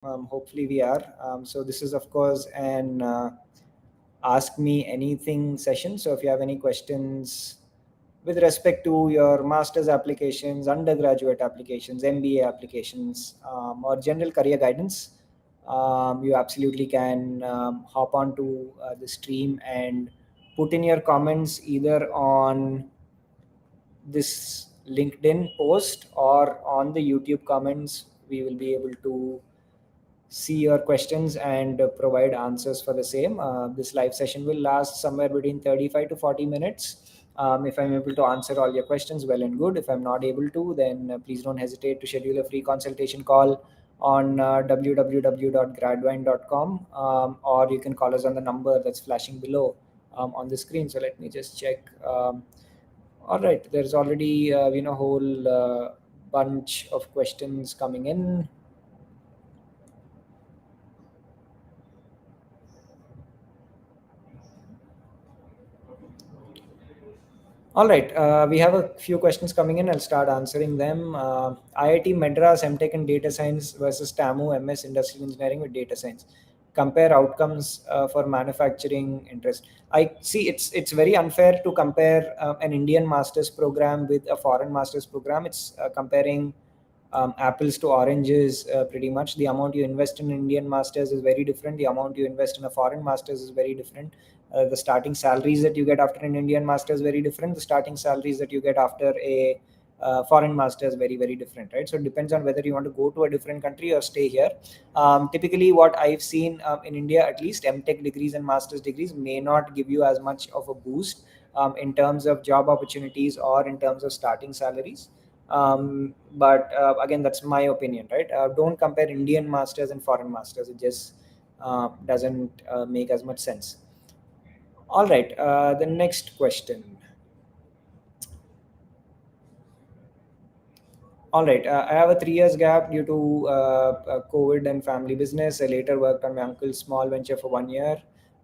Hopefully we are. So this is of course an ask me anything session. So if you have any questions with respect to your master's applications, undergraduate applications, MBA applications, or general career guidance, you absolutely can hop onto the stream and put in your comments either on this LinkedIn post or on the YouTube comments. We will be able to see your questions and provide answers for the same. This live session will last somewhere between 35 to 40 minutes. If I'm able to answer all your questions, well and good. If I'm not able to, then please don't hesitate to schedule a free consultation call on www.gradvine.com, or you can call us on the number that's flashing below on the screen. So let me just check. All right, there's already whole bunch of questions coming in. All right, we have a few questions coming in. I'll start answering them. IIT Madras MTech in Data Science versus TAMU MS Industrial Engineering with Data Science. Compare outcomes for manufacturing interest. I see it's very unfair to compare an Indian master's program with a foreign master's program. It's comparing apples to oranges. Pretty much the amount you invest in Indian masters is very different. The amount you invest in a foreign masters is very different. The starting salaries that you get after an Indian master is very different. The starting salaries that you get after a foreign master is very, very different, right? So it depends on whether you want to go to a different country or stay here. Typically, what I've seen in India, at least MTech degrees and master's degrees may not give you as much of a boost in terms of job opportunities or in terms of starting salaries. But again, that's my opinion, right? Don't compare Indian masters and foreign masters. It just doesn't make as much sense. All right, the next question. All right, I have a 3 years gap due to COVID and family business. I later worked on my uncle's small venture for 1 year.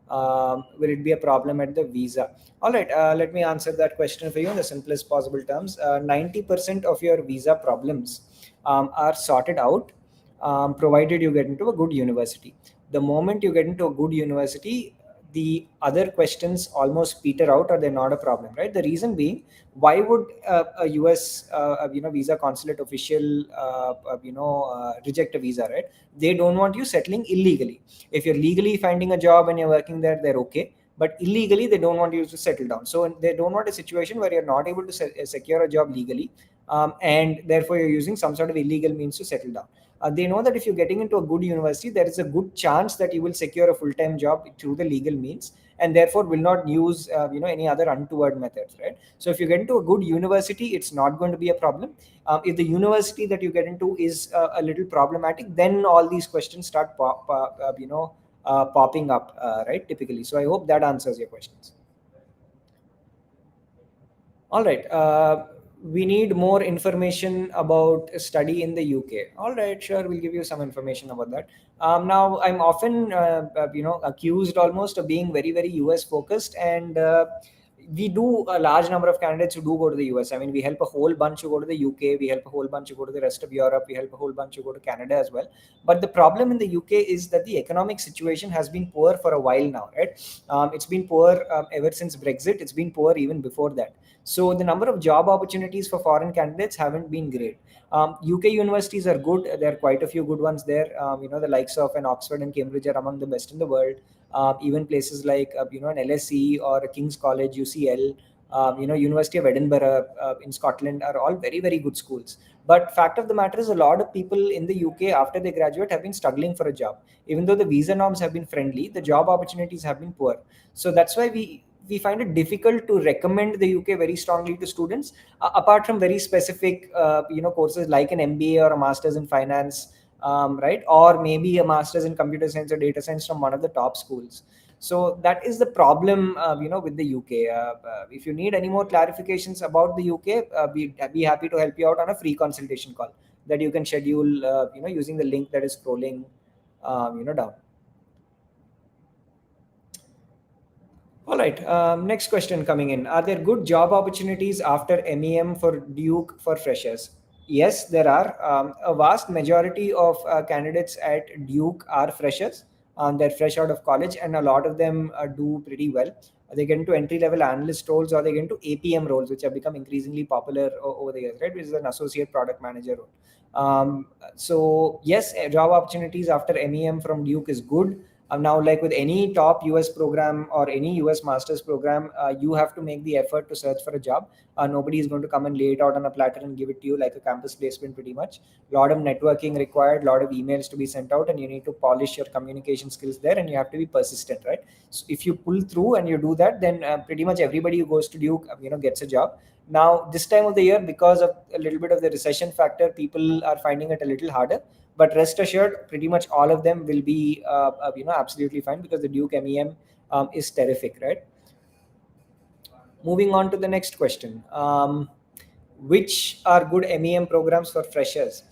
Will it be a problem at the visa? All right, let me answer that question for you in the simplest possible terms. 90% of your visa problems are sorted out, provided you get into a good university. The moment you get into a good university, the other questions almost peter out, or they're not a problem, right? The reason being, why would a US visa consulate official reject a visa, right? They don't want you settling illegally. If you're legally finding a job and you're working there, they're okay, but illegally they don't want you to settle down. So they don't want a situation where you're not able to secure a job legally, and therefore you're using some sort of illegal means to settle down. They know that if you're getting into a good university, there is a good chance that you will secure a full-time job through the legal means, and therefore will not use any other untoward methods, right? So if you get into a good university, it's not going to be a problem. If the university that you get into is a little problematic, then all these questions start popping up, right? Typically. So I hope that answers your questions. All right. We need more information about study in the UK. All right, sure, we'll give you some information about that. Now, I'm often, accused almost of being very, very US focused, and we do a large number of candidates who do go to the US. I mean, we help a whole bunch who go to the UK. We help a whole bunch who go to the rest of Europe. We help a whole bunch who go to Canada as well. But the problem in the UK is that the economic situation has been poor for a while now, right? It's been poor ever since Brexit. It's been poor even before that. So the number of job opportunities for foreign candidates haven't been great. UK universities are good. There are quite a few good ones there. The likes of an Oxford and Cambridge are among the best in the world. Even places like an LSE or a King's College, UCL, University of Edinburgh in Scotland are all very, very good schools. But fact of the matter is, a lot of people in the UK after they graduate have been struggling for a job. Even though the visa norms have been friendly, the job opportunities have been poor. So that's why we find it difficult to recommend the UK very strongly to students, apart from very specific courses like an MBA or a master's in finance, right? Or maybe a master's in computer science or data science from one of the top schools. So that is the problem, with the UK. If you need any more clarifications about the UK, be happy to help you out on a free consultation call that you can schedule, using the link that is scrolling, down. All right. Next question coming in. Are there good job opportunities after MEM for Duke for freshers? Yes, there are. A vast majority of candidates at Duke are freshers. They're fresh out of college, and a lot of them do pretty well. They get into entry level analyst roles, or they get into APM roles, which have become increasingly popular over the years, right? Which is an associate product manager role. So, yes, job opportunities after MEM from Duke is good. Now, like with any top US program or any US master's program, you have to make the effort to search for a job. Nobody is going to come and lay it out on a platter and give it to you like a campus placement pretty much. A lot of networking required, a lot of emails to be sent out, and you need to polish your communication skills there, and you have to be persistent, right? So if you pull through and you do that, then pretty much everybody who goes to Duke gets a job. Now this time of the year, because of a little bit of the recession factor, people are finding it a little harder, but rest assured pretty much all of them will be absolutely fine, because the Duke MEM is terrific, right? Moving on to the next question. Which are good MEM programs for freshers?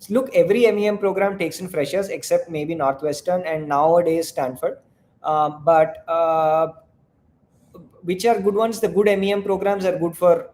Look, every MEM program takes in freshers except maybe Northwestern and nowadays Stanford. But which are good ones? The good MEM programs are good for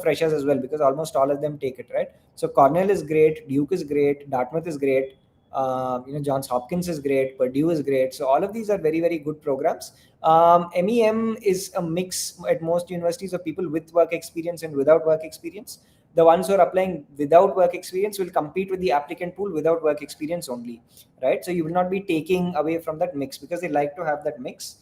freshers as well, because almost all of them take it, right? So Cornell is great, Duke is great, Dartmouth is great, Johns Hopkins is great, Purdue is great. So all of these are very, very good programs. MEM is a mix at most universities of people with work experience and without work experience. The ones who are applying without work experience will compete with the applicant pool without work experience only, right? So you will not be taking away from that mix, because they like to have that mix.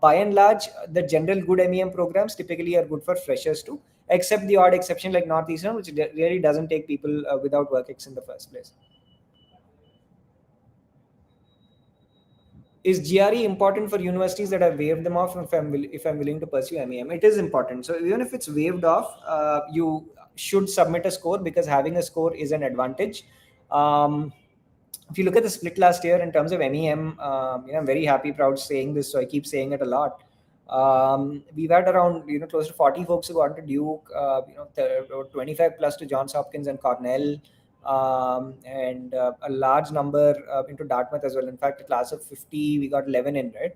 By and large, the general good MEM programs typically are good for freshers too, except the odd exception like Northeastern, which really doesn't take people without work ex in the first place. Is GRE important for universities that have waived them off if I'm willing to pursue MEM? It is important. So even if it's waived off, you should submit a score, because having a score is an advantage. If you look at the split last year in terms of MEM, I'm very happy, proud saying this, so I keep saying it a lot. We've had around close to 40 folks who got to Duke, 25 plus to Johns Hopkins and Cornell, and a large number into Dartmouth as well. In fact, a class of 50, we got 11 in, right?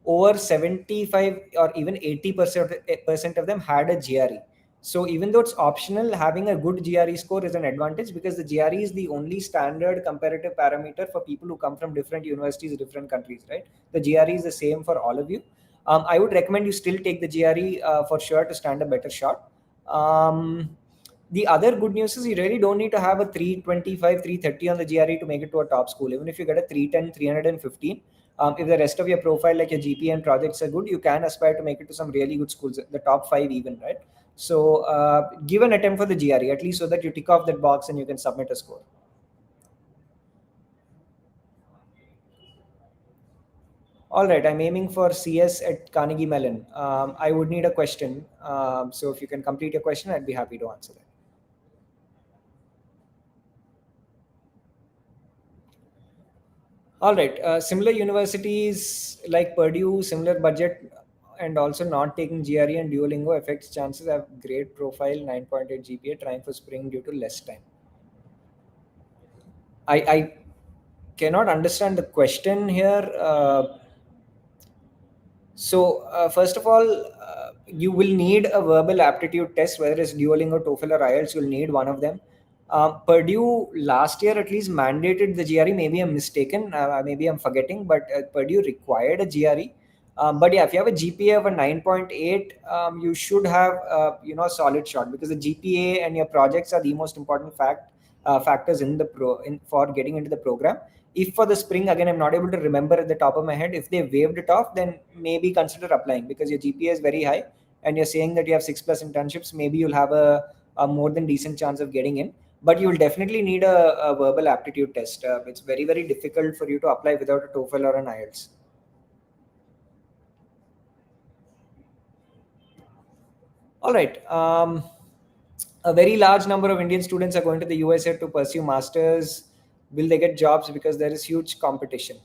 Over 75 or even 80% of them had a GRE. So even though it's optional, having a good GRE score is an advantage, because the GRE is the only standard comparative parameter for people who come from different universities, different countries, right? The GRE is the same for all of you. I would recommend you still take the GRE for sure to stand a better shot. The other good news is you really don't need to have a 325, 330 on the GRE to make it to a top school. Even if you get a 310, 315, if the rest of your profile, like your GPA and projects are good, you can aspire to make it to some really good schools, the top 5 even, right? So give an attempt for the GRE, at least so that you tick off that box and you can submit a score. All right, I'm aiming for CS at Carnegie Mellon. I would need a question. So if you can complete your question, I'd be happy to answer that. All right, similar universities like Purdue, similar budget, and also not taking GRE and Duolingo affects chances of grade profile 9.8 GPA trying for spring due to less time. I cannot understand the question here. First of all, you will need a verbal aptitude test, whether it's Duolingo, TOEFL, or IELTS. You'll need one of them. Purdue last year at least mandated the GRE. Maybe I'm mistaken. Maybe I'm forgetting, but Purdue required a GRE. But yeah, if you have a GPA of a 9.8, you should have a solid shot, because the GPA and your projects are the most important factors for getting into the program. If for the spring, again, I'm not able to remember at the top of my head, if they waived it off, then maybe consider applying, because your GPA is very high and you're saying that you have 6+ internships. Maybe you'll have a more than decent chance of getting in, but you will definitely need a verbal aptitude test. It's very, very difficult for you to apply without a TOEFL or an IELTS. All right. A very large number of Indian students are going to the USA to pursue masters. Will they get jobs? Because there is huge competition.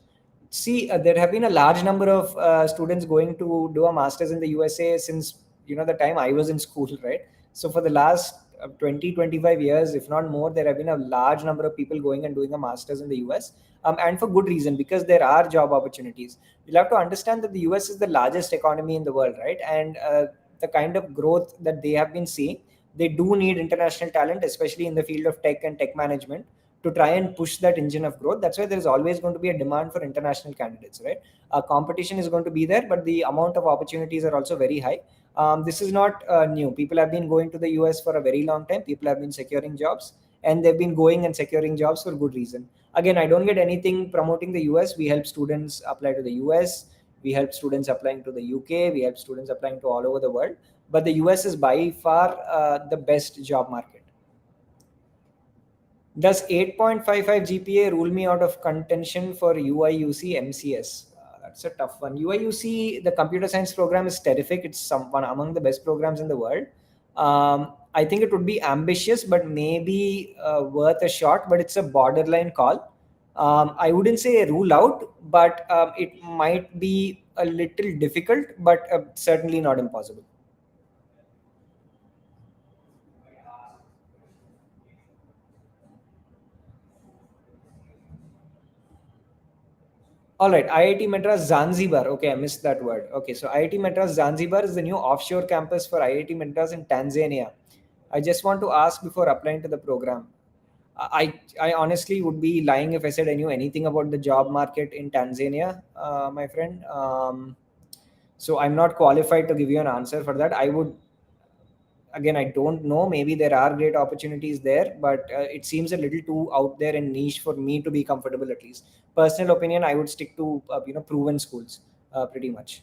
See, there have been a large number of students going to do a master's in the USA since the time I was in school, right? So for the last 20, 25 years, if not more, there have been a large number of people going and doing a master's in the US, and for good reason, because there are job opportunities. You'll have to understand that the US is the largest economy in the world, right? And the kind of growth that they have been seeing they do need international talent, especially in the field of tech and tech management, to try and push that engine of growth. That's why there is always going to be a demand for international candidates, right? Competition is going to be there, but the amount of opportunities are also very high. This is not new. People have been going to the US for a very long time. People have been securing jobs, and they've been going and securing jobs for good reason. Again, I don't get anything promoting the US. We help students apply to the US. We help students applying to the UK. We help students applying to all over the world. But the US is by far the best job market. Does 8.55 GPA rule me out of contention for UIUC MCS? That's a tough one. UIUC, the computer science program is terrific. It's one among the best programs in the world. I think it would be ambitious, but maybe worth a shot, but it's a borderline call. I wouldn't say rule out, but it might be a little difficult, but certainly not impossible. All right, IIT Madras Zanzibar. Okay, I missed that word. Okay, so IIT Madras Zanzibar is the new offshore campus for IIT Madras in Tanzania. I just want to ask before applying to the program. I honestly would be lying if I said I knew anything about the job market in Tanzania, my friend. So I'm not qualified to give you an answer for that. I would, again, I don't know. Maybe there are great opportunities there, but it seems a little too out there and niche for me to be comfortable. At least personal opinion, I would stick to proven schools pretty much.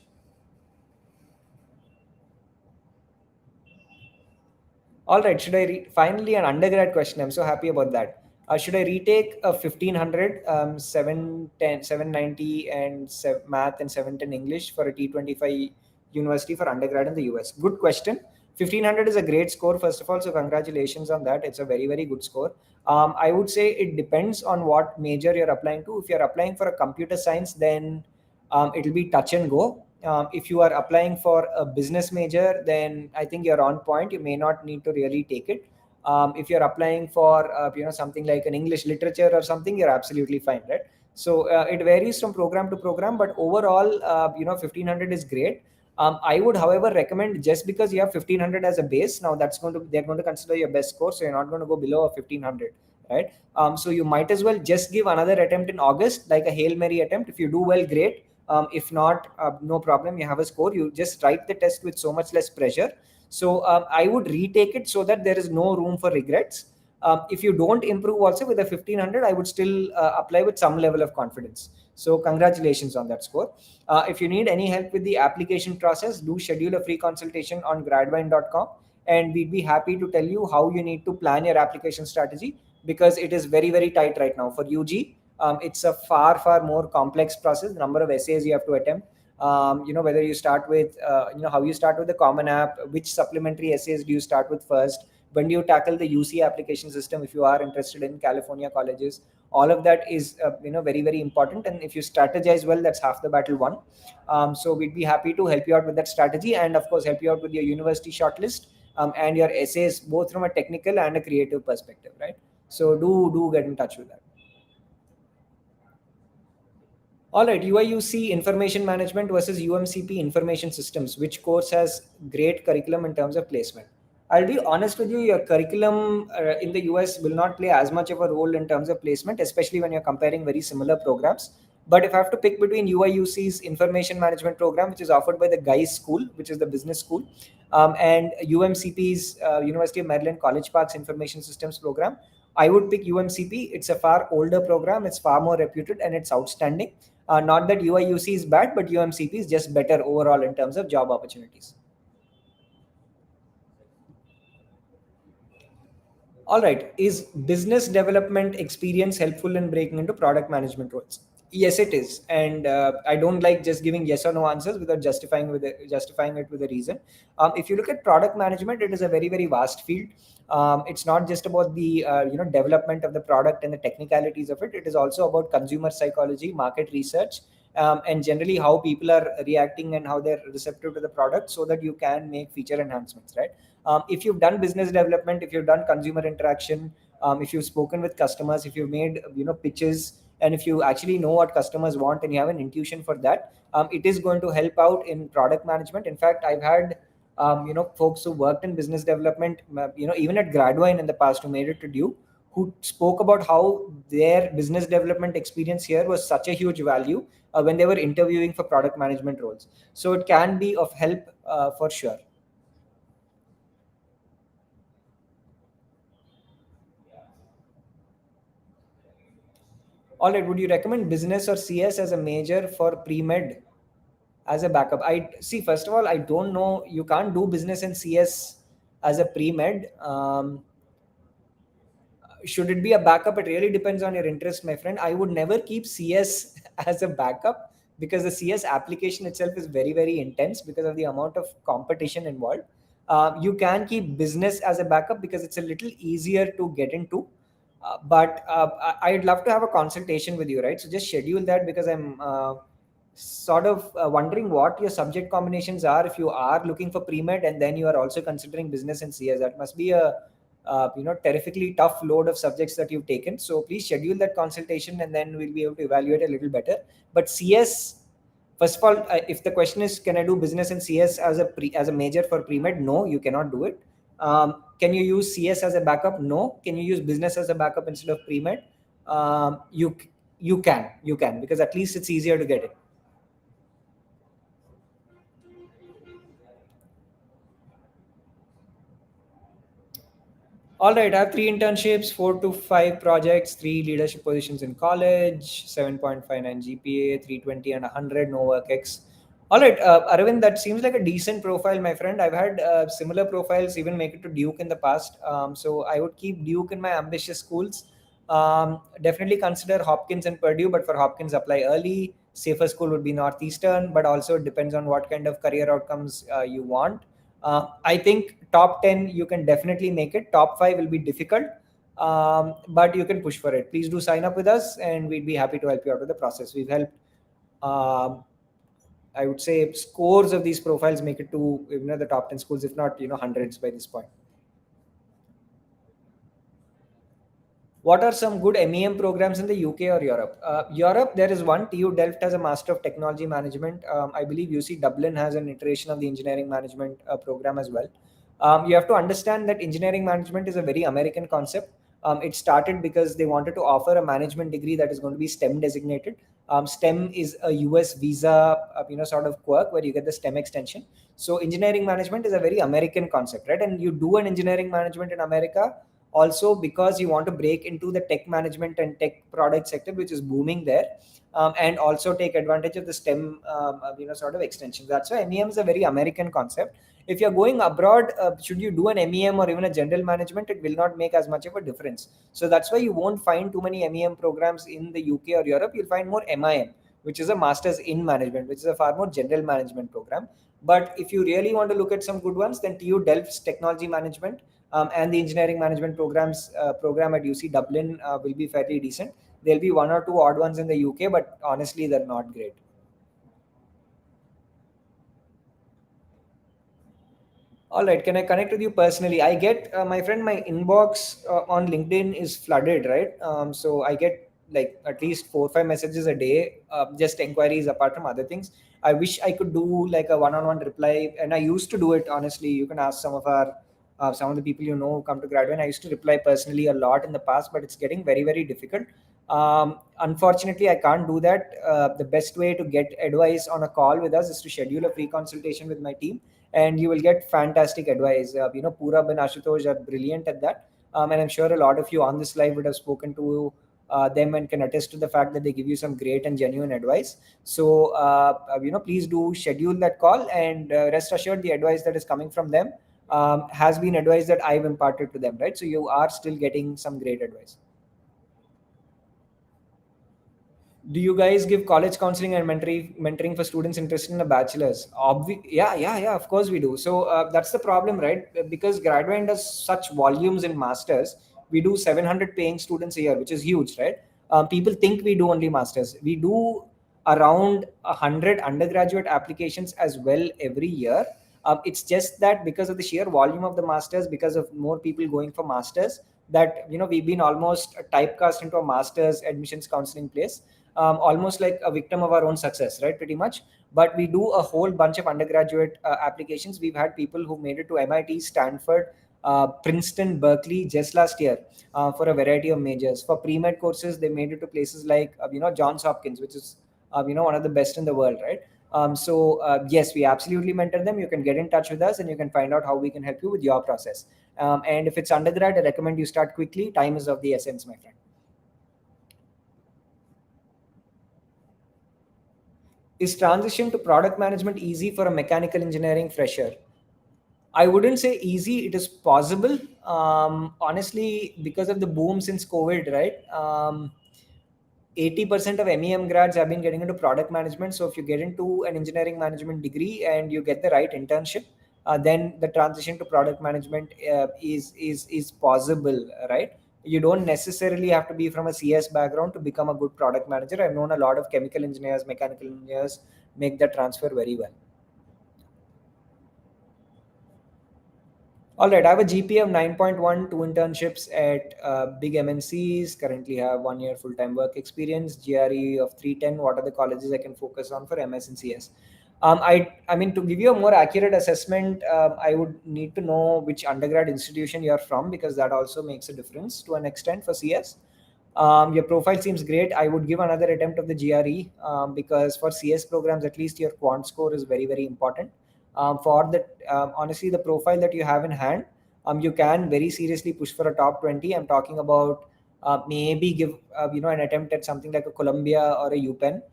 All right, should I read finally an undergrad question? I'm so happy about that. Should I retake a 1500, 710, 790, and math and 710 English for a T25 university for undergrad in the US? Good question. 1500 is a great score, first of all. So, congratulations on that. It's a very, very good score. I would say it depends on what major you're applying to. If you're applying for a computer science, then it'll be touch and go. If you are applying for a business major, then I think you're on point. You may not need to really take it. If you're applying for something like an English literature or something, you're absolutely fine, right? So it varies from program to program, but overall, 1500 is great. I would, however, recommend, just because you have 1500 as a base, now they're going to consider your best score, so you're not going to go below a 1500, right? So you might as well just give another attempt in August, like a Hail Mary attempt. If you do well, great. If not, no problem. You have a score. You just write the test with so much less pressure. So I would retake it so that there is no room for regrets. If you don't improve also with a 1500, I would still apply with some level of confidence. So congratulations on that score. If you need any help with the application process, do schedule a free consultation on gradvine.com, and we'd be happy to tell you how you need to plan your application strategy, because it is very, very tight right now for UG. It's a far, far more complex process. The number of essays you have to attempt, whether you start with, how you start with the common app, which supplementary essays do you start with first, when do you tackle the UC application system if you are interested in California colleges. All of that is, very, very important. And if you strategize well, that's half the battle won. So we'd be happy to help you out with that strategy, and of course, help you out with your university shortlist, and your essays, both from a technical and a creative perspective, right? So do get in touch with that. All right, UIUC Information Management versus UMCP Information Systems. Which course has great curriculum in terms of placement? I'll be honest with you, your curriculum in the US will not play as much of a role in terms of placement, especially when you're comparing very similar programs. But if I have to pick between UIUC's Information Management program, which is offered by the GUIS School, which is the business school, and UMCP's University of Maryland College Park's Information Systems program, I would pick UMCP. It's a far older program, it's far more reputed, and it's outstanding. Not that UIUC is bad, but UMCP is just better overall in terms of job opportunities. All right. Is business development experience helpful in breaking into product management roles? Yes, it is. And I don't like just giving yes or no answers without justifying it with a reason. If you look at product management, it is a very, very vast field. It's not just about the development of the product and the technicalities of it. It is also about consumer psychology, market research, and generally how people are reacting and how they're receptive to the product, so that you can make feature enhancements, right? If you've done business development, if you've done consumer interaction, if you've spoken with customers, if you've made pitches, and if you actually know what customers want and you have an intuition for that, it is going to help out in product management. In fact, I've had folks who worked in business development, even at Gradvine in the past, who made it to Duke, who spoke about how their business development experience here was such a huge value when they were interviewing for product management roles. So it can be of help for sure. All right, would you recommend business or CS as a major for pre-med as a backup? I see. First of all, I don't know. You can't do business and CS as a pre-med. Should it be a backup? It really depends on your interest, my friend. I would never keep CS as a backup because the CS application itself is very, very intense because of the amount of competition involved. You can keep business as a backup because it's a little easier to get into. I'd love to have a consultation with you, right? So just schedule that because I'm sort of wondering what your subject combinations are if you are looking for pre-med and then you are also considering business and CS. That must be a terrifically tough load of subjects that you've taken. So please schedule that consultation and then we'll be able to evaluate a little better. But CS, first of all, if the question is, can I do business and CS as a major for pre-med? No, you cannot do it. Can you use CS as a backup? No. Can you use business as a backup instead of pre-med? You can because at least it's easier to get it. All right, I have three internships, 4 to 5 projects, three leadership positions in college, 7.59 GPA, 320 and 100, no work X. All right, Aravind, that seems like a decent profile, my friend. I've had similar profiles even make it to Duke in the past. So I would keep Duke in my ambitious schools. Definitely consider Hopkins and Purdue, but for Hopkins, apply early. Safer school would be Northeastern, but also it depends on what kind of career outcomes you want. I think top 10 you can definitely make it. Top 5 will be difficult, but you can push for it. Please do sign up with us, and we'd be happy to help you out with the process. We've helped, um, I would say, scores of these profiles make it to the top 10 schools, if not hundreds by this point. What are some good MEM programs in the UK or Europe? Europe, there is one. TU Delft has a Master of Technology Management. I believe UC Dublin has an iteration of the engineering management program as well. You have to understand that engineering management is a very American concept. It started because they wanted to offer a management degree that is going to be STEM designated. STEM is a US visa, sort of quirk where you get the STEM extension. So engineering management is a very American concept, right? And you do an engineering management in America also because you want to break into the tech management and tech product sector, which is booming there, and also take advantage of the STEM, sort of extension. That's why MEM is a very American concept. If you're going abroad, should you do an MEM or even a general management, it will not make as much of a difference. So that's why you won't find too many MEM programs in the UK or Europe. You'll find more MIM, which is a master's in management, which is a far more general management program. But if you really want to look at some good ones, then TU Delft's technology management and the engineering management program at UC Dublin will be fairly decent. There'll be one or two odd ones in the UK, but honestly, they're not great. All right, can I connect with you personally? I get, my friend, my inbox on LinkedIn is flooded, right? So I get like at least 4 or 5 messages a day, just inquiries apart from other things. I wish I could do like a one-on-one reply, and I used to do it honestly. You can ask some of the people who come to Gradvine. I used to reply personally a lot in the past, but it's getting very, very difficult. Unfortunately, I can't do that. The best way to get advice on a call with us is to schedule a free consultation with my team, and you will get fantastic advice. Purab and Ashutosh are brilliant at that, and I'm sure a lot of you on this live would have spoken to them and can attest to the fact that they give you some great and genuine advice. So please do schedule that call, and rest assured the advice that is coming from them has been advice that I've imparted to them, right? So you are still getting some great advice. Do you guys give college counseling and mentoring for students interested in a bachelor's? Yeah, of course we do. So that's the problem, right? Because Gradvine does such volumes in masters, we do 700 paying students a year, which is huge, right? People think we do only masters. We do around 100 undergraduate applications as well every year. It's just that because of the sheer volume of the masters, because of more people going for masters, that we've been almost typecast into a master's admissions counseling place, almost like a victim of our own success, right? Pretty much. But we do a whole bunch of undergraduate applications. We've had people who made it to MIT, Stanford, Princeton, Berkeley just last year for a variety of majors. For pre-med courses, they made it to places like Johns Hopkins, which is one of the best in the world, right? Yes, we absolutely mentor them. You can get in touch with us and you can find out how we can help you with your process. And if it's undergrad, I recommend you start quickly. Time is of the essence, my friend. Is transition to product management easy for a mechanical engineering fresher? I wouldn't say easy. It is possible. Honestly, because of the boom since COVID, right? 80% of MEM grads have been getting into product management. So if you get into an engineering management degree and you get the right internship, then the transition to product management is possible, right? You don't necessarily have to be from a CS background to become a good product manager. I've known a lot of chemical engineers, mechanical engineers make that transfer very well. All right, I have a GPA of 9.1, two internships at big MNCs, currently have 1 year full-time work experience, GRE of 310. What are the colleges I can focus on for MS and CS? I mean, to give you a more accurate assessment, I would need to know which undergrad institution you're from, because that also makes a difference to an extent for CS. Your profile seems great. I would give another attempt of the GRE, because for CS programs, at least your quant score is very, very important. For the honestly, the profile that you have in hand, you can very seriously push for a top 20. I'm talking about maybe give an attempt at something like a Columbia or a UPenn,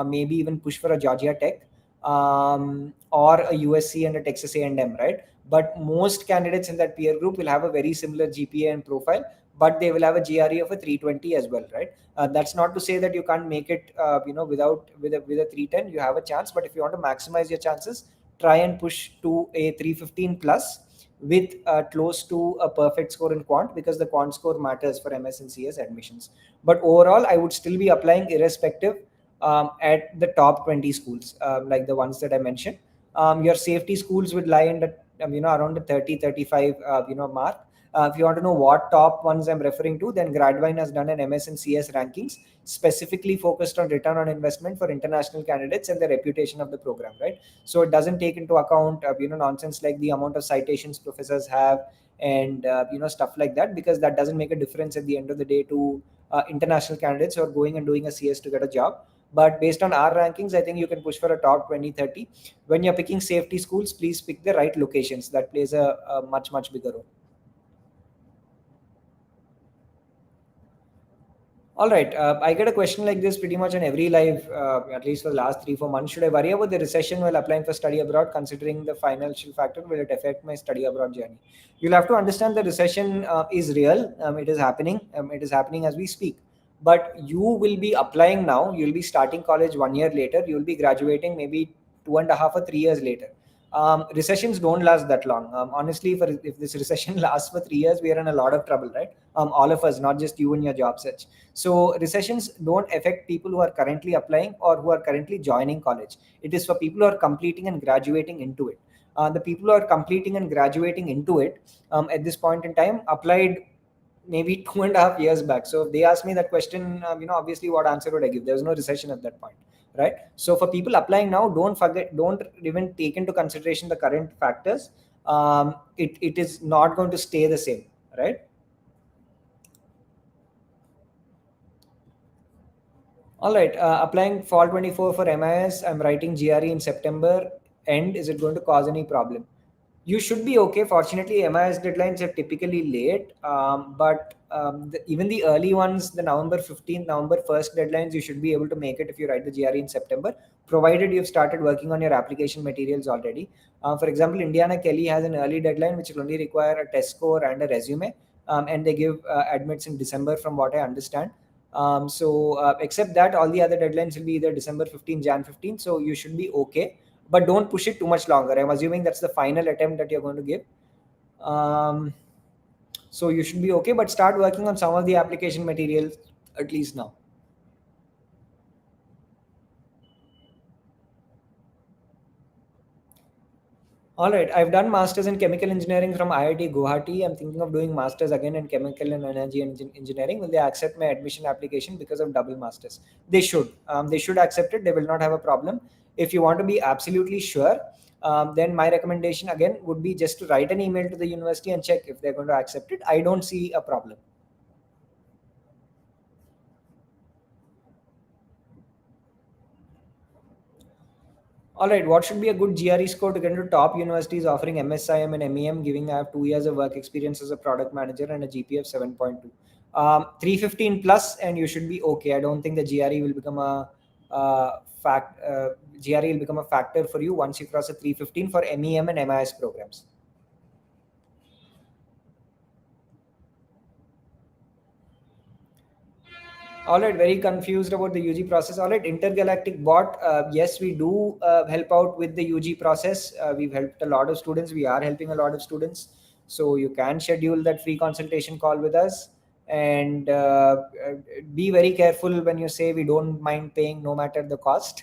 maybe even push for a Georgia Tech, or a USC and a Texas A&M, right? But most candidates in that peer group will have a very similar GPA and profile, but they will have a GRE of a 320 as well, right? That's not to say that you can't make it, without with a 310. You have a chance, but if you want to maximize your chances, try and push to a 315 plus with close to a perfect score in quant, because the quant score matters for MS and CS admissions. But overall, I would still be applying irrespective, at the top 20 schools, like the ones that I mentioned. Your safety schools would lie in the around the 30 35 mark. If you want to know what top ones I'm referring to, then Gradvine has done an MS and CS rankings specifically focused on return on investment for international candidates and the reputation of the program, right? So it doesn't take into account nonsense like the amount of citations professors have, and stuff like that, because that doesn't make a difference at the end of the day to international candidates who are going and doing a CS to get a job. But based on our rankings, I think you can push for a top 20 30. When you're picking safety schools, please pick the right locations. That plays a much bigger role. All right. I get a question like this pretty much on every live, at least for the last 3 4 months. Should I worry about the recession while applying for study abroad? Considering the financial factor, will it affect my study abroad journey? You'll have to understand the recession is real. It is happening. It is happening as we speak. But you will be applying now. You'll be starting college 1 year later. You'll be graduating maybe 2.5 or 3 years later. Recessions don't last that long. Honestly, if this recession lasts for 3 years, we are in a lot of trouble, right? All of us, not just you and your job search. So recessions don't affect people who are currently applying or who are currently joining college. It is for people who are completing and graduating into it. The people who are completing and graduating into it, at this point in time, applied maybe 2.5 years back. So if they asked me that question, obviously what answer would I give? There was no recession at that point, right? So for people applying now, don't even take into consideration the current factors. It is not going to stay the same, right? All right. Applying fall 24 for MIS. I'm writing GRE in September. End. Is it going to cause any problem? You should be okay. Fortunately, MIS deadlines are typically late, but even the early ones, the November 15th, November 1st deadlines, you should be able to make it if you write the GRE in September, provided you've started working on your application materials already. For example, Indiana Kelly has an early deadline which will only require a test score and a resume, and they give admits in December, from what I understand. Except that, all the other deadlines will be either December 15, Jan 15, so you should be okay, but don't push it too much longer. I'm assuming that's the final attempt that you're going to give. So you should be okay, but start working on some of the application materials at least now. All right, I've done masters in chemical engineering from IIT Guwahati. I'm thinking of doing masters again in chemical and energy engineering. Will they accept my admission application because of double masters? They should. They should accept it. They will not have a problem. If you want to be absolutely sure, then my recommendation again would be just to write an email to the university and check if they're going to accept it. I don't see a problem. All right, what should be a good GRE score to get into top universities offering MSIM and MEM, giving I have 2 years of work experience as a product manager and a GPA of 7.2? 315 plus, and you should be okay. I don't think the GRE will become a fact. GRE will become a factor for you once you cross a 315 for MEM and MIS programs. All right, very confused about the UG process. All right, intergalactic bot. Yes, we do help out with the UG process. We've helped a lot of students. We are helping a lot of students. So you can schedule that free consultation call with us, and be very careful when you say we don't mind paying no matter the cost.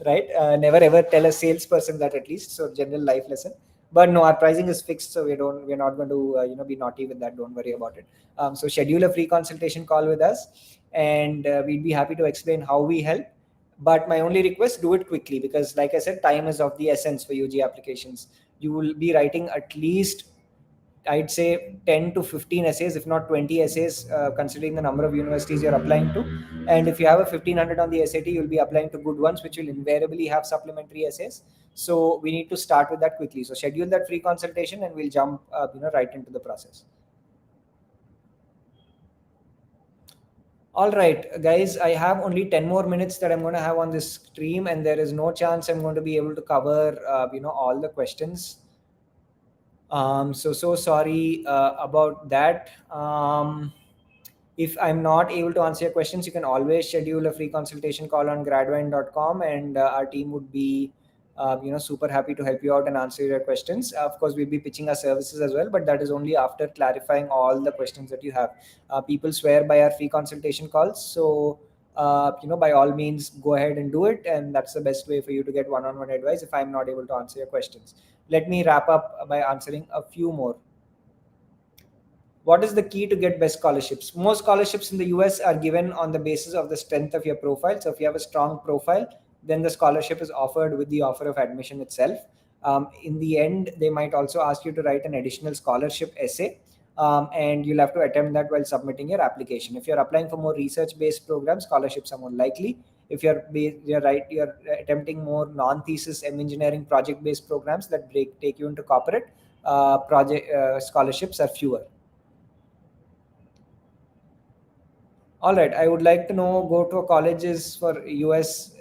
Right? Never ever tell a salesperson that, at least. So general life lesson. But no, our pricing is fixed, so we're not going to be naughty with that. Don't worry about it. So schedule a free consultation call with us, and we'd be happy to explain how we help. But my only request, do it quickly, because like I said, time is of the essence for UG applications. You will be writing at least, I'd say, 10 to 15 essays, if not 20 essays, considering the number of universities you're applying to. And if you have a 1500 on the SAT, you'll be applying to good ones, which will invariably have supplementary essays. So we need to start with that quickly. So schedule that free consultation, and we'll jump, right into the process. All right, guys, I have only 10 more minutes that I'm going to have on this stream, and there is no chance I'm going to be able to cover, all the questions. So sorry about that. If I'm not able to answer your questions, you can always schedule a free consultation call on gradvine.com, and our team would be, super happy to help you out and answer your questions. Of course, we'll be pitching our services as well, but that is only after clarifying all the questions that you have. People swear by our free consultation calls, so by all means, go ahead and do it, and that's the best way for you to get one-on-one advice if I'm not able to answer your questions. Let me wrap up by answering a few more. What is the key to get best scholarships? Most scholarships in the US are given on the basis of the strength of your profile. So if you have a strong profile, then the scholarship is offered with the offer of admission itself. In the end, they might also ask you to write an additional scholarship essay, and you'll have to attempt that while submitting your application. If you're applying for more research-based programs, scholarships are more likely. If you're attempting more non-thesis and engineering project-based programs that take you into corporate, project scholarships are fewer. All right. I would like to know, go to colleges for US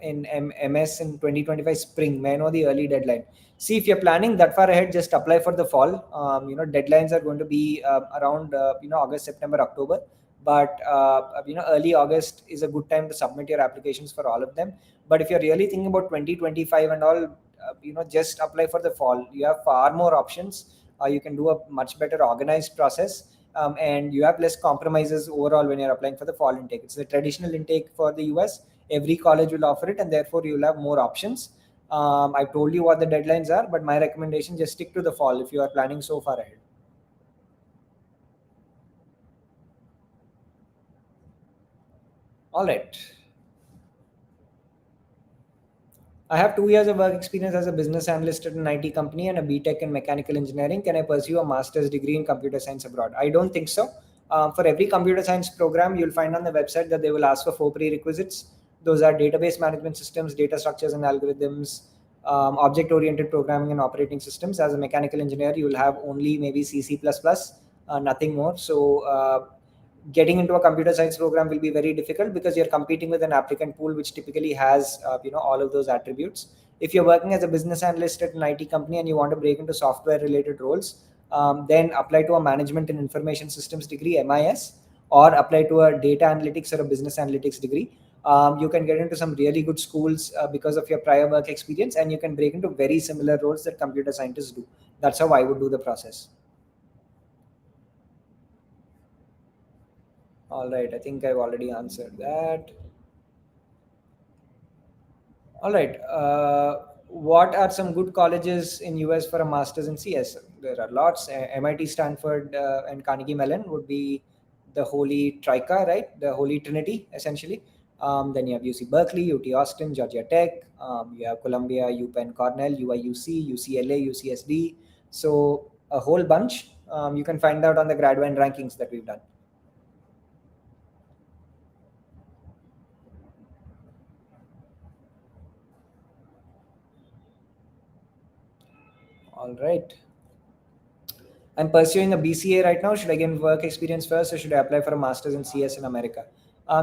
in MS in 2025 spring. May I know the early deadline? See, if you're planning that far ahead, just apply for the fall. Deadlines are going to be around August, September, October. But early August is a good time to submit your applications for all of them. But if you're really thinking about 2025 and all, just apply for the fall. You have far more options. You can do a much better organized process, and you have less compromises overall when you're applying for the fall intake. It's the traditional intake for the US. Every college will offer it, and therefore you'll have more options. I've told you what the deadlines are, but my recommendation, just stick to the fall if you are planning so far ahead. All right. I have 2 years of work experience as a business analyst at an IT company and a BTech in mechanical engineering. Can I pursue a master's degree in computer science abroad? I don't think so. For every computer science program, you'll find on the website that they will ask for 4 prerequisites. Those are database management systems, data structures and algorithms, object-oriented programming and operating systems. As a mechanical engineer, you will have only maybe C, C++, nothing more. So getting into a computer science program will be very difficult because you're competing with an applicant pool which typically has all of those attributes. If you're working as a business analyst at an IT company and you want to break into software related roles, then apply to a management and information systems degree, MIS, or apply to a data analytics or a business analytics degree. You can get into some really good schools because of your prior work experience, and you can break into very similar roles that computer scientists do. That's how I would do the process. All right, I think I've already answered that. All right. what are some good colleges in US for a master's in CS? There are lots. MIT, Stanford, and Carnegie Mellon would be the holy trica, right? The holy trinity, essentially. Then you have UC Berkeley, UT Austin, Georgia Tech. You have Columbia, UPenn, Cornell, UIUC, UCLA, UCSD. So a whole bunch. You can find out on the Gradvine rankings that we've done. All right. I'm pursuing a BCA right now. Should I get work experience first, or should I apply for a master's in CS in America?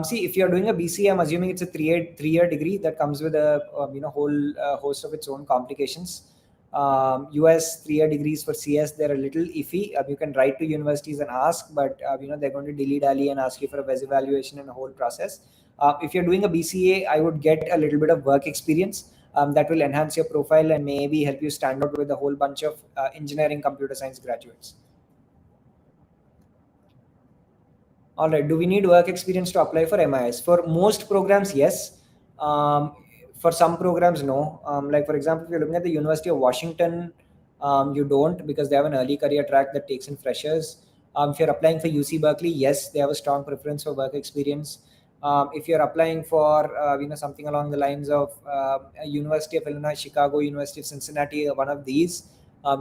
See, if you're doing a BCA, I'm assuming it's a three-year degree that comes with a whole host of its own complications. US 3-year degrees for CS, they're a little iffy. You can write to universities and ask, but they're going to dilly-dally and ask you for a WES evaluation and a whole process. If you're doing a BCA, I would get a little bit of work experience. That will enhance your profile and maybe help you stand out with a whole bunch of engineering computer science graduates. All right. Do we need work experience to apply for MIS? For most programs, yes. For some programs, no. Like, for example, if you're looking at the University of Washington, you don't, because they have an early career track that takes in freshers. If you're applying for UC Berkeley, yes, they have a strong preference for work experience. If you're applying for something along the lines of University of Illinois, Chicago, University of Cincinnati, one of these,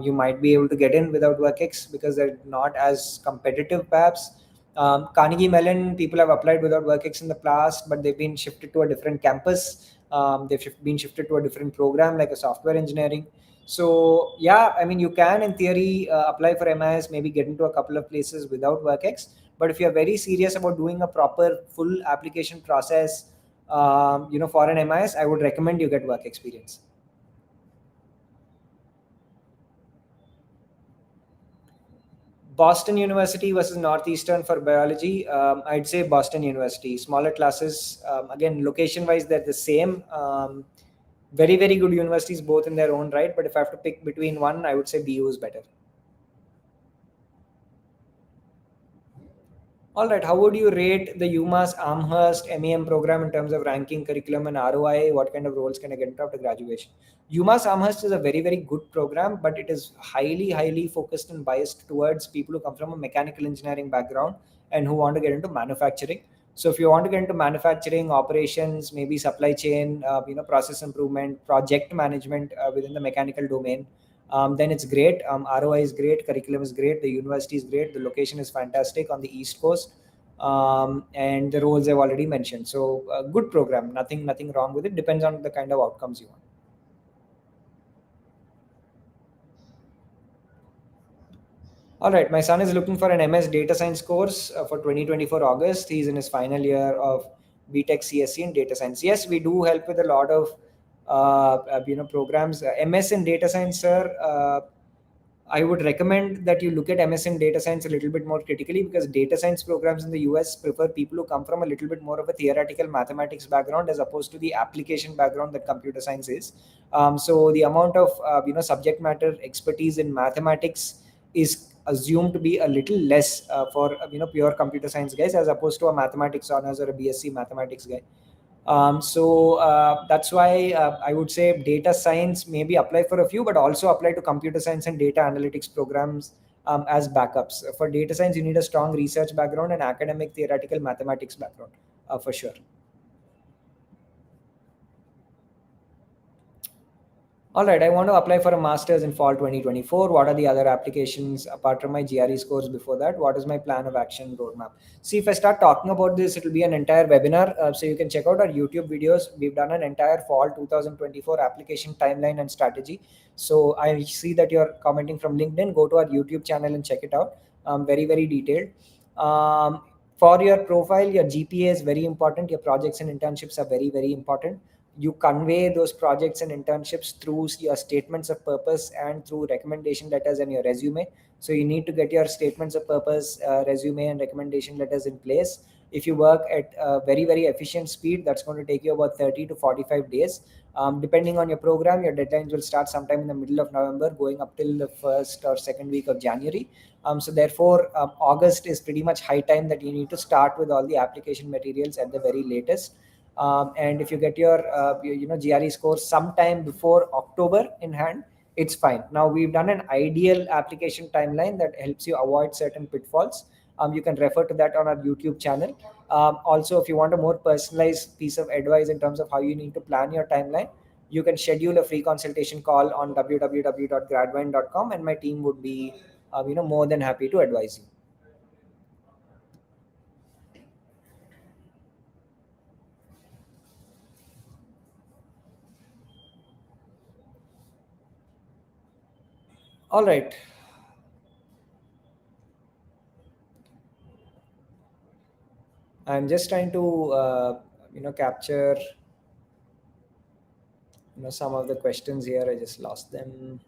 you might be able to get in without WorkX because they're not as competitive, perhaps. Carnegie Mellon, people have applied without WorkX in the past, but they've been shifted to a different campus. They've been shifted to a different program, like a software engineering. So yeah, I mean, you can in theory apply for MIS, maybe get into a couple of places without WorkX. But if you're very serious about doing a proper full application process, for an MIS, I would recommend you get work experience. Boston University versus Northeastern for biology. I'd say Boston University. Smaller classes, again, location-wise, they're the same. Very, very good universities, both in their own right. But if I have to pick between one, I would say BU is better. All right. How would you rate the UMass Amherst MEM program in terms of ranking, curriculum, and ROI? What kind of roles can I get after graduation? UMass Amherst is a very, very good program, but it is highly, highly focused and biased towards people who come from a mechanical engineering background and who want to get into manufacturing. So if you want to get into manufacturing, operations, maybe supply chain, process improvement, project management within the mechanical domain, then it's great. ROI is great, curriculum is great, the university is great, the location is fantastic on the East Coast, and the roles I've already mentioned. So good program, nothing wrong with it. Depends on the kind of outcomes you want. All right, my son is looking for an MS data science course for 2024 August. He's in his final year of BTech CSC in data science. Yes, we do help with a lot of programs. MS in data science, sir. I would recommend that you look at MS in data science a little bit more critically, because data science programs in the US prefer people who come from a little bit more of a theoretical mathematics background as opposed to the application background that computer science is. So the amount of subject matter expertise in mathematics is assumed to be a little less for pure computer science guys as opposed to a mathematics honors or a BSc mathematics guy. So that's why I would say data science, maybe apply for a few, but also apply to computer science and data analytics programs as backups. For data science, you need a strong research background and academic theoretical mathematics background for sure. All right, I want to apply for a master's in fall 2024. What are the other applications apart from my GRE scores before that? What is my plan of action roadmap? See, if I start talking about this, it'll be an entire webinar. So you can check out our YouTube videos. We've done an entire fall 2024 application timeline and strategy. So I see that you're commenting from LinkedIn. Go to our YouTube channel and check it out. Very, very detailed. For your profile, your GPA is very important. Your projects and internships are very, very important. You convey those projects and internships through your statements of purpose and through recommendation letters and your resume. So you need to get your statements of purpose, resume, and recommendation letters in place. If you work at a very, very efficient speed, that's going to take you about 30 to 45 days. Depending on your program, your deadlines will start sometime in the middle of November, going up till the first or second week of January. So therefore, August is pretty much high time that you need to start with all the application materials at the very latest. And if you get your GRE score sometime before October in hand, it's fine. Now we've done an ideal application timeline that helps you avoid certain pitfalls. You can refer to that on our YouTube channel. Also, if you want a more personalized piece of advice in terms of how you need to plan your timeline, you can schedule a free consultation call on www.gradvine.com, and my team would be more than happy to advise you. All right. I'm just trying to capture some of the questions here. I just lost them.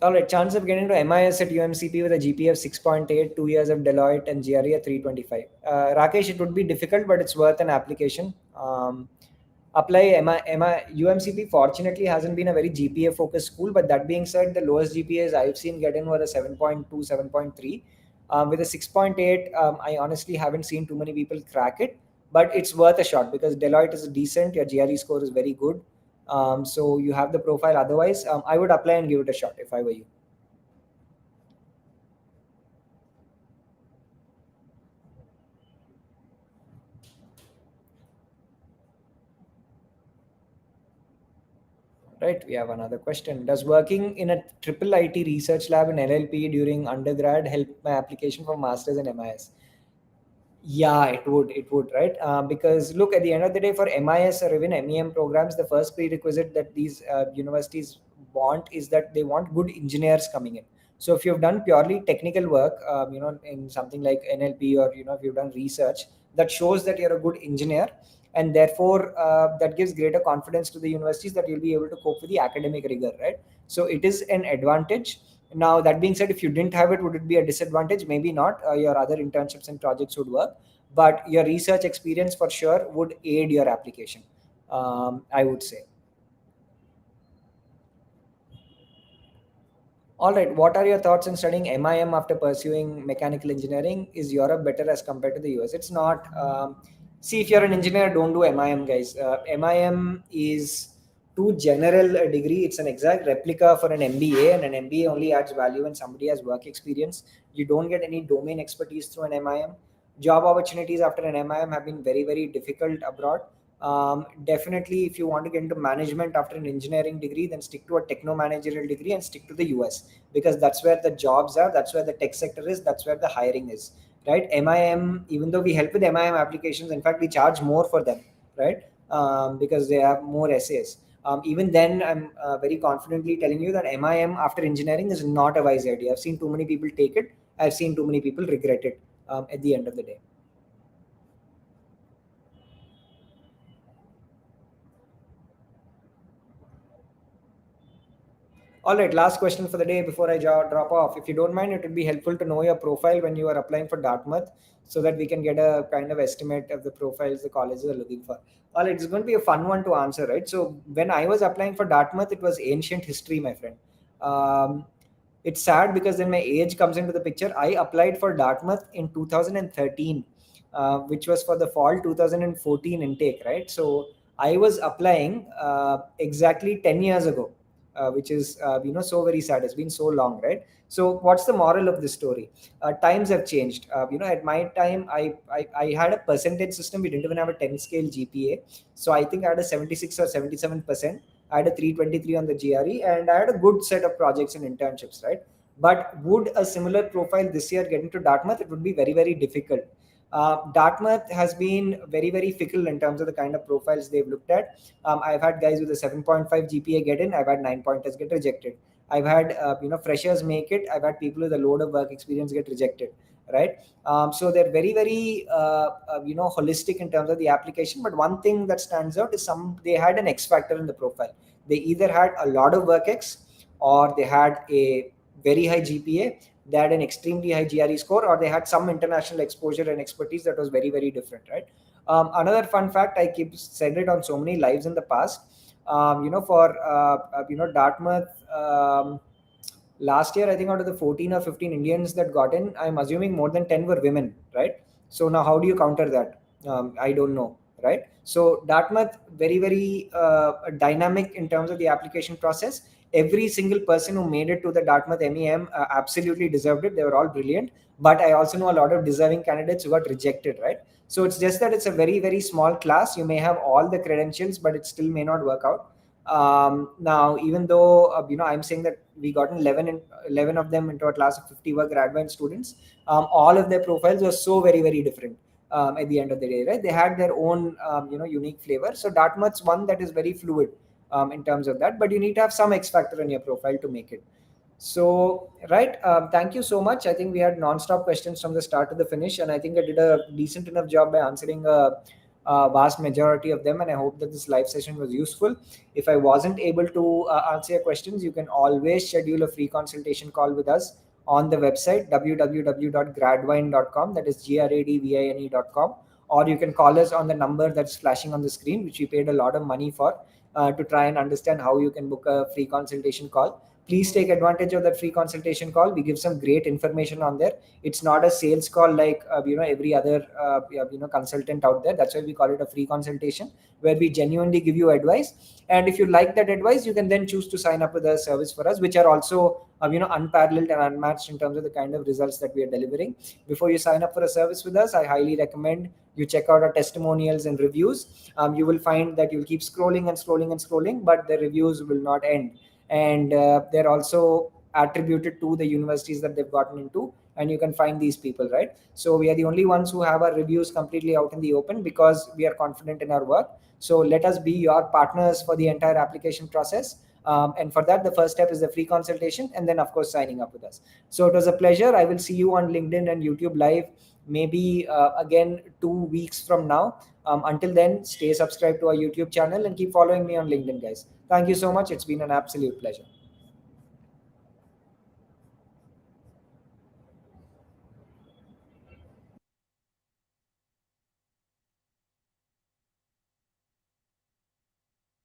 All right, chance of getting to MIS at UMCP with a GPA of 6.8, 2 years of Deloitte, and GRE at 325. Rakesh, it would be difficult, but it's worth an application. Apply UMCP fortunately hasn't been a very GPA focused school, but that being said, the lowest GPAs I've seen get in were a 7.2, 7.3. With a 6.8, I honestly haven't seen too many people crack it, but it's worth a shot because Deloitte is decent, your GRE score is very good. So you have the profile. Otherwise, I would apply and give it a shot if I were you. Right, we have another question. Does working in a triple IT research lab in LLP during undergrad help my application for masters in MIS? Yeah, it would. It would, right? Because look, at the end of the day, for MIS or even MEM programs, the first prerequisite that these universities want is that they want good engineers coming in. So if you've done purely technical work, in something like NLP, or if you've done research, that shows that you're a good engineer, and therefore that gives greater confidence to the universities that you'll be able to cope with the academic rigor, right? So it is an advantage. Now, that being said, if you didn't have it, would it be a disadvantage? Maybe not. Your other internships and projects would work, but your research experience for sure would aid your application, I would say. All right. What are your thoughts on studying MIM after pursuing mechanical engineering? Is Europe better as compared to the US? It's not. See, if you're an engineer, don't do MIM, guys. MIM is too general a degree. It's an exact replica for an MBA, and an MBA only adds value when somebody has work experience. You don't get any domain expertise through an MIM. Job opportunities after an MIM have been very, very difficult abroad. Definitely, if you want to get into management after an engineering degree, then stick to a techno managerial degree and stick to the US, because that's where the jobs are, that's where the tech sector is, that's where the hiring is, right? MIM, even though we help with MIM applications, in fact, we charge more for them, right? Because they have more essays. Even then, I'm very confidently telling you that MIM after engineering is not a wise idea. I've seen too many people take it. I've seen too many people regret it at the end of the day. All right, last question for the day before I drop off. If you don't mind, it would be helpful to know your profile when you are applying for Dartmouth so that we can get a kind of estimate of the profiles the colleges are looking for. All right, it's going to be a fun one to answer, right? So, when I was applying for Dartmouth, it was ancient history, my friend. Um, it's sad because then my age comes into the picture. I applied for Dartmouth in 2013, which was for the fall 2014 intake, right? So, I was applying exactly 10 years ago, which is so very sad. It's been so long, right? So what's the moral of this story? Times have changed. At my time, I had a percentage system. We didn't even have a 10 scale GPA, so I think I had a 76 or 77%. I had a 323 on the GRE, and I had a good set of projects and internships, right? But would a similar profile this year get into Dartmouth? It would be very, very difficult. Dartmouth has been very, very fickle in terms of the kind of profiles they've looked at. I've had guys with a 7.5 GPA get in. I've had 9 pointers get rejected. I've had freshers make it. I've had people with a load of work experience get rejected. Right. So they're very, very holistic in terms of the application. But one thing that stands out is they had an X factor in the profile. They either had a lot of work X, or they had a very high GPA. They had an extremely high GRE score, or they had some international exposure and expertise that was very, very different, right? Another fun fact, I keep said it on so many lives in the past. For Dartmouth, last year, I think out of the 14 or 15 Indians that got in, I'm assuming more than 10 were women, right? So now, how do you counter that? I don't know, right? So Dartmouth, very dynamic in terms of the application process. Every single person who made it to the Dartmouth MEM absolutely deserved it. They were all brilliant. But I also know a lot of deserving candidates who got rejected, right? So it's just that it's a very small class. You may have all the credentials, but it still may not work out. Now, even though I'm saying that we got 11 of them into a class of 50 were Gradvine students, all of their profiles were so very different. At the end of the day, right? They had their own unique flavor. So Dartmouth's one that is very fluid in terms of that, but you need to have some X factor in your profile to make it. So, right. Thank you so much. I think we had non-stop questions from the start to the finish, and I think I did a decent enough job by answering a vast majority of them. And I hope that this live session was useful. If I wasn't able to answer your questions, you can always schedule a free consultation call with us on the website www.gradvine.com. That is gradvine.com. Or you can call us on the number that's flashing on the screen, which we paid a lot of money for to try and understand how you can book a free consultation call. Please take advantage of that free consultation call. We give some great information on there. It's not a sales call like every other consultant out there. That's why we call it a free consultation, where we genuinely give you advice. And if you like that advice, you can then choose to sign up with a service for us, which are also unparalleled and unmatched in terms of the kind of results that we are delivering. Before you sign up for a service with us, I highly recommend you check out our testimonials and reviews. You will find that you'll keep scrolling and scrolling, but the reviews will not end. And they're also attributed to the universities that they've gotten into, and you can find these people, right? So we are the only ones who have our reviews completely out in the open because we are confident in our work. So let us be your partners for the entire application process. And for that, the first step is the free consultation, and then of course signing up with us. So it was a pleasure. I will see you on LinkedIn and YouTube live maybe again 2 weeks from now. Until then, stay subscribed to our YouTube channel and keep following me on LinkedIn, guys. Thank you so much. It's been an absolute pleasure.